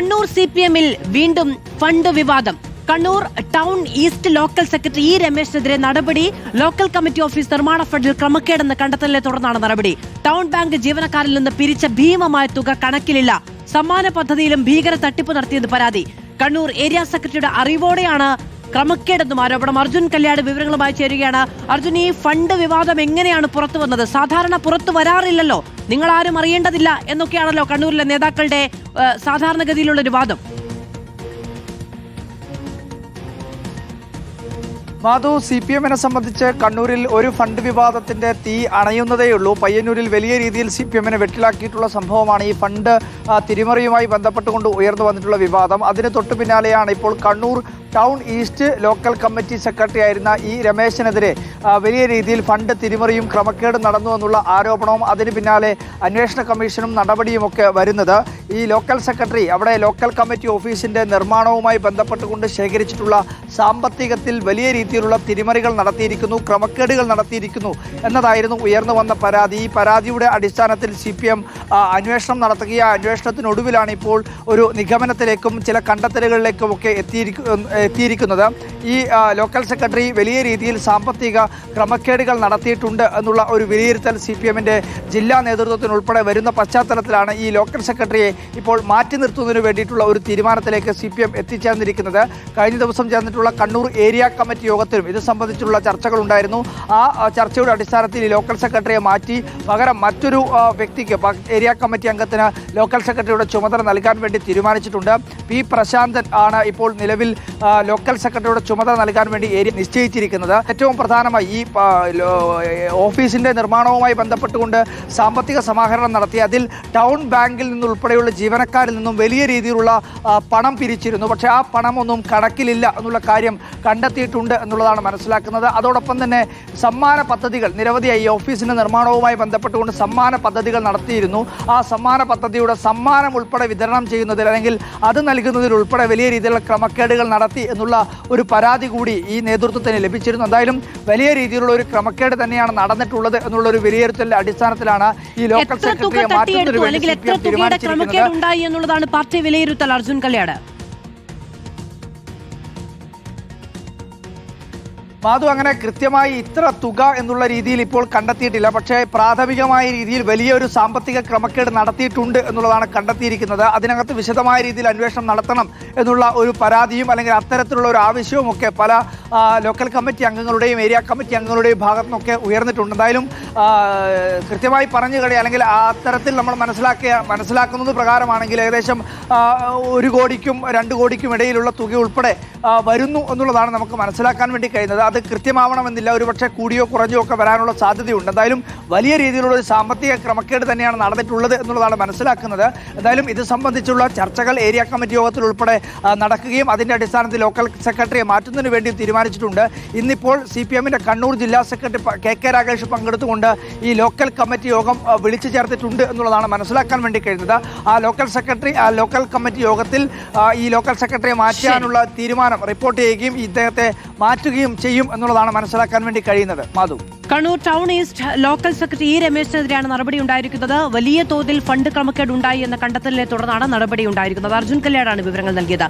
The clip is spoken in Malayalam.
കണ്ണൂർ സിപിഎമ്മിൽ വീണ്ടും ഫണ്ട് വിവാദം. Kannur town east local secretary E രമേശിനെതിരെ നടപടി. ലോക്കൽ കമ്മിറ്റി ഓഫീസ് നിർമ്മാണ ഫണ്ടിൽ ക്രമക്കേടെന്ന് കണ്ടെത്തലിനെ തുടർന്നാണ് നടപടി. ടൗൺ ബാങ്ക് ജീവനക്കാരിൽ നിന്ന് പിരിച്ച ഭീമമായ തുക കണക്കിലില്ല. സമ്മാന പദ്ധതിയിലും ഭീകര തട്ടിപ്പ് നടത്തിയത് പരാതി. കണ്ണൂർ ഏരിയ സെക്രട്ടറിയുടെ അറിവോടെയാണ് ക്രമക്കേടെന്നും ആരോപണം. അർജുൻ കല്യാട് വിവരങ്ങളുമായി ചേരുകയാണ്. അർജുൻ, ഈ ഫണ്ട് വിവാദം എങ്ങനെയാണ് പുറത്തു വന്നത്? സാധാരണ പുറത്തു വരാറില്ലല്ലോ, നിങ്ങൾ ആരും അറിയേണ്ടതില്ല എന്നൊക്കെയാണല്ലോ കണ്ണൂരിലെ നേതാക്കളുടെ സാധാരണഗതിയിലുള്ള ഒരു വാദം. മാധു, CPM-നെ സംബന്ധിച്ച് കണ്ണൂരിൽ ഒരു ഫണ്ട് വിവാദത്തിന്റെ തീ അണയുന്നതേയുള്ളൂ. പയ്യന്നൂരിൽ വലിയ രീതിയിൽ CPM-നെ വെട്ടിലാക്കിയിട്ടുള്ള സംഭവമാണ് ഈ ഫണ്ട് തിരിമറിയുമായി ബന്ധപ്പെട്ടുകൊണ്ട് ഉയർന്നു വന്നിട്ടുള്ള വിവാദം. അതിന് തൊട്ടു പിന്നാലെയാണ് ഇപ്പോൾ Kannur town east local committee secretary ആയിരുന്ന ഇ രമേശിനെതിരെ വലിയ രീതിയിൽ ഫണ്ട് തിരിമറിയും ക്രമക്കേടും നടന്നു എന്നുള്ള ആരോപണവും അതിന് പിന്നാലെ അന്വേഷണ കമ്മീഷനും നടപടിയുമൊക്കെ വരുന്നത്. ഈ ലോക്കൽ സെക്രട്ടറി അവിടെ ലോക്കൽ കമ്മിറ്റി ഓഫീസിന്റെ നിർമ്മാണവുമായി ബന്ധപ്പെട്ടുകൊണ്ട് ശേഖരിച്ചിട്ടുള്ള സാമ്പത്തികത്തിൽ വലിയ രീതിയിലുള്ള തിരിമറികൾ നടത്തിയിരിക്കുന്നു, ക്രമക്കേടുകൾ നടത്തിയിരിക്കുന്നു എന്നതായിരുന്നു ഉയർന്നു വന്ന പരാതി. ഈ പരാതിയുടെ അടിസ്ഥാനത്തിൽ CPM അന്വേഷണം നടത്തുകയും അന്വേഷണത്തിനൊടുവിലാണ് ഇപ്പോൾ ഒരു നിഗമനത്തിലേക്കും ചില കണ്ടെത്തലുകളിലേക്കും ഒക്കെ എത്തിയിരിക്കുന്നത്. ഈ ലോക്കൽ സെക്രട്ടറി വലിയ രീതിയിൽ സാമ്പത്തിക ക്രമക്കേടുകൾ നടത്തിയിട്ടുണ്ട് എന്നുള്ള ഒരു വിലയിരുത്തൽ CPM-ന്റെ ജില്ലാ നേതൃത്വത്തിനുൾപ്പെടെ വരുന്ന പശ്ചാത്തലത്തിലാണ് ഈ ലോക്കൽ സെക്രട്ടറിയെ ഇപ്പോൾ മാറ്റി നിർത്തുന്നതിന് വേണ്ടിയിട്ടുള്ള ഒരു തീരുമാനത്തിലേക്ക് CPM എത്തിച്ചേർന്നിരിക്കുന്നത്. കഴിഞ്ഞ ദിവസം ചേർന്നിട്ടുള്ള കണ്ണൂർ ഏരിയ കമ്മിറ്റി യോഗത്തിലും ഇത് സംബന്ധിച്ചുള്ള ചർച്ചകൾ ഉണ്ടായിരുന്നു. ആ ചർച്ചയുടെ അടിസ്ഥാനത്തിൽ ഈ ലോക്കൽ സെക്രട്ടറിയെ മാറ്റി പകരം മറ്റൊരു വ്യക്തിക്ക് ഏരിയ കമ്മിറ്റി അംഗത്തിന് ലോക്കൽ സെക്രട്ടറിയുടെ ചുമതല നൽകാൻ വേണ്ടി തീരുമാനിച്ചിട്ടുണ്ട്. P. പ്രശാന്തൻ ആണ് ഇപ്പോൾ നിലവിൽ ലോക്കൽ സെക്രട്ടറിയുടെ ചുമതല നൽകാൻ വേണ്ടി ഏരിയ നിശ്ചയിച്ചിരിക്കുന്നത്. ഏറ്റവും പ്രധാനമായി ഈ ഓഫീസിന്റെ നിർമ്മാണവുമായി ബന്ധപ്പെട്ടുകൊണ്ട് സാമ്പത്തിക സമാഹരണം നടത്തി അതിൽ ടൗൺ ബാങ്കിൽ നിന്നുൾപ്പെടെയുള്ള ജീവനക്കാരിൽ നിന്നും വലിയ രീതിയിലുള്ള പണം പിരിച്ചിരുന്നു. പക്ഷേ ആ പണമൊന്നും കണക്കിലില്ല എന്നുള്ള കാര്യം കണ്ടെത്തിയിട്ടുണ്ട് എന്നുള്ളതാണ് മനസ്സിലാക്കുന്നത്. അതോടൊപ്പം തന്നെ സമ്മാന പദ്ധതികൾ നിരവധിയായി ഓഫീസിന്റെ നിർമ്മാണവുമായി ബന്ധപ്പെട്ടുകൊണ്ട് സമ്മാന പദ്ധതികൾ നടത്തിയിരുന്നു. ആ സമ്മാന പദ്ധതിയുടെ സമ്മാനം ഉൾപ്പെടെ വിതരണം ചെയ്യുന്നതിൽ അല്ലെങ്കിൽ അത് നൽകുന്നതിൽ ഉൾപ്പെടെ വലിയ രീതിയിലുള്ള ക്രമക്കേടുകൾ നടത്തി എന്നുള്ള ഒരു പരാതി കൂടി ഈ നേതൃത്വത്തിന് ലഭിച്ചിരുന്നു. എന്തായാലും വലിയ രീതിയിലുള്ള ഒരു ക്രമക്കേട് തന്നെയാണ് നടന്നിട്ടുള്ളത് എന്നുള്ള ഒരു വിലയിരുത്തലിന്റെ അടിസ്ഥാനത്തിലാണ് ഈ ലോക്കൽ സെക്രട്ടറിയെ മാറ്റുന്നതിന് വേണ്ടി തീരുമാനിച്ചിരിക്കുന്നത് എന്നുള്ളതാണ് പാർട്ടി വിലയിരുത്തൽ. അർജുൻ കല്യാട്. മാധു, അങ്ങനെ കൃത്യമായി ഇത്ര തുക എന്നുള്ള രീതിയിൽ ഇപ്പോൾ കണ്ടെത്തിയിട്ടില്ല. പക്ഷേ പ്രാഥമികമായ രീതിയിൽ വലിയൊരു സാമ്പത്തിക ക്രമക്കേട് നടത്തിയിട്ടുണ്ട് എന്നുള്ളതാണ് കണ്ടെത്തിയിരിക്കുന്നത്. അതിനകത്ത് വിശദമായ രീതിയിൽ അന്വേഷണം നടത്തണം എന്നുള്ള ഒരു പരാതിയും അല്ലെങ്കിൽ അത്തരത്തിലുള്ള ഒരു ആവശ്യവും ഒക്കെ പല ലോക്കൽ കമ്മിറ്റി അംഗങ്ങളുടെയും ഏരിയ കമ്മിറ്റി അംഗങ്ങളുടെയും ഭാഗത്തു നിന്നൊക്കെ ഉയർന്നിട്ടുണ്ട്. എന്തായാലും കൃത്യമായി പറഞ്ഞു കഴിയും അല്ലെങ്കിൽ അത്തരത്തിൽ നമ്മൾ മനസ്സിലാക്കുന്നത് പ്രകാരമാണെങ്കിൽ ഏകദേശം 1 കോടിക്കും 2 കോടിക്കും ഇടയിലുള്ള തുക ഉൾപ്പെടെ വരുന്നു എന്നുള്ളതാണ് നമുക്ക് മനസ്സിലാക്കാൻ വേണ്ടി കഴിയുന്നത്. അത് കൃത്യമാവണമെന്നില്ല, ഒരുപക്ഷെ കൂടിയോ കുറഞ്ഞോ ഒക്കെ വരാനുള്ള സാധ്യതയുണ്ട്. എന്തായാലും വലിയ രീതിയിലുള്ള ഒരു സാമ്പത്തിക ക്രമക്കേട് തന്നെയാണ് നടന്നിട്ടുള്ളത് എന്നുള്ളതാണ് മനസ്സിലാക്കുന്നത്. എന്തായാലും ഇത് സംബന്ധിച്ചുള്ള ചർച്ചകൾ ഏരിയ കമ്മിറ്റി യോഗത്തിൽ ഉൾപ്പെടെ നടക്കുകയും അതിൻ്റെ അടിസ്ഥാനത്തിൽ ലോക്കൽ സെക്രട്ടറിയെ മാറ്റുന്നതിന് വേണ്ടി തീരുമാനിച്ചിട്ടുണ്ട്. ഇന്നിപ്പോൾ CPM-ന്റെ കണ്ണൂർ ജില്ലാ സെക്രട്ടറി KK രാഗേഷ് പങ്കെടുത്തുകൊണ്ട് ഈ ലോക്കൽ കമ്മിറ്റി യോഗം വിളിച്ചു ചേർത്തിട്ടുണ്ട് എന്നുള്ളതാണ് മനസ്സിലാക്കാൻ വേണ്ടി കഴിയുന്നത്. ആ ലോക്കൽ കമ്മിറ്റി യോഗത്തിൽ ഈ ലോക്കൽ സെക്രട്ടറിയെ മാറ്റാനുള്ള തീരുമാനം റിപ്പോർട്ട് ചെയ്യുകയും ഇദ്ദേഹത്തെ മാറ്റുകയും ചെയ്യും എന്നുള്ളതാണ് മനസ്സിലാക്കാൻ വേണ്ടി കഴിയുന്നത്. Madhu, Kannur town east local secretary E രമേശിനെതിരെയാണ് നടപടി ഉണ്ടായിരിക്കുന്നത്. വലിയ തോതിൽ ഫണ്ട് ക്രമക്കേട് ഉണ്ടായി എന്ന കണ്ടെത്തലിനെ തുടർന്നാണ് നടപടി ഉണ്ടായിരിക്കുന്നത്. അർജുൻ കല്യാടാണ് വിവരങ്ങൾ നൽകിയത്.